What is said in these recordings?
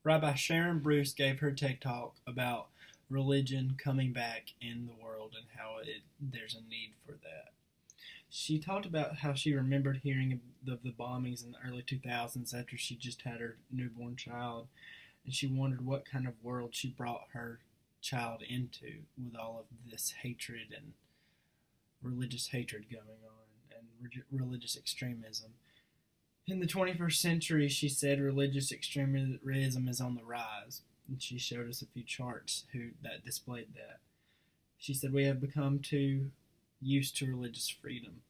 Rabbi Sharon Bruce gave her TED Talk about religion coming back in the world and how there's a need for that. She talked about how she remembered hearing of the bombings in the early 2000s after she just had her newborn child, and she wondered what kind of world she brought her child into with all of this hatred and religious hatred going on and religious extremism. In the 21st century, she said religious extremism is on the rise, and she showed us a few charts that displayed that. She said we have become too used to religious freedom.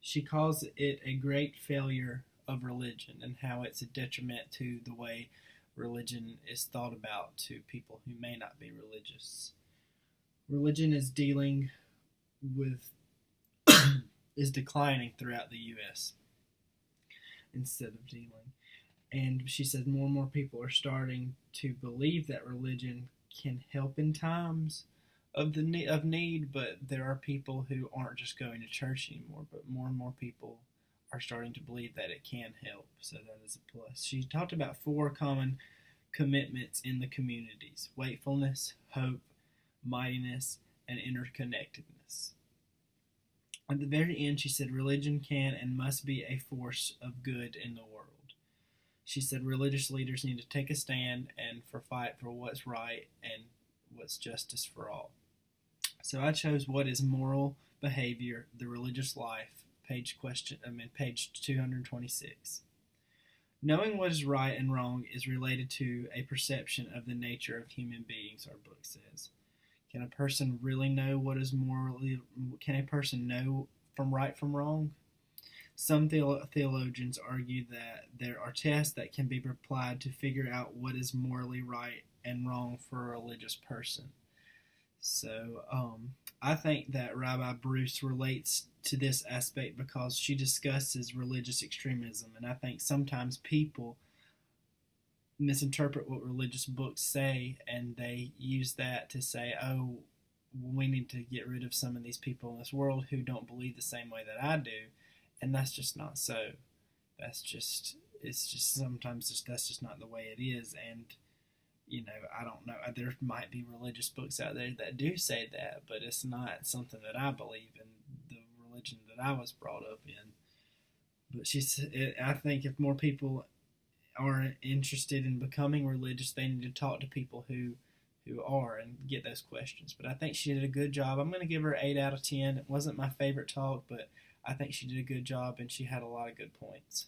She calls it a great failure of religion and how it's a detriment to the way religion is thought about to people who may not be religious. Religion is dealing with is declining throughout the U.S. instead of dealing. And she said more and more people are starting to believe that religion can help in times of need, but there are people who aren't just going to church anymore, but more and more people are starting to believe that it can help, so that is a plus. She talked about 4 common commitments in the communities: wakefulness, hope, mightiness, and interconnectedness. At the very end, she said religion can and must be a force of good in the world. She said religious leaders need to take a stand and fight for what's right and what's justice for all. So I chose What is Moral Behavior, the Religious Life, page 226. Knowing what is right and wrong is related to a perception of the nature of human beings, our book says. Can a person really know what is morally? Can a person know from right from wrong? Some theologians argue that there are tests that can be applied to figure out what is morally right and wrong for a religious person. So I think that Rabbi Bruce relates to this aspect because she discusses religious extremism, and I think sometimes people misinterpret what religious books say, and they use that to say, oh, we need to get rid of some of these people in this world who don't believe the same way that I do, and that's just not so. That's just not the way it is, and I don't know. There might be religious books out there that do say that, but it's not something that I believe in, the religion that I was brought up in. But I think if more people are interested in becoming religious, they need to talk to people who are and get those questions. But I think she did a good job. I'm going to give her 8 out of 10. It wasn't my favorite talk, but I think she did a good job, and she had a lot of good points.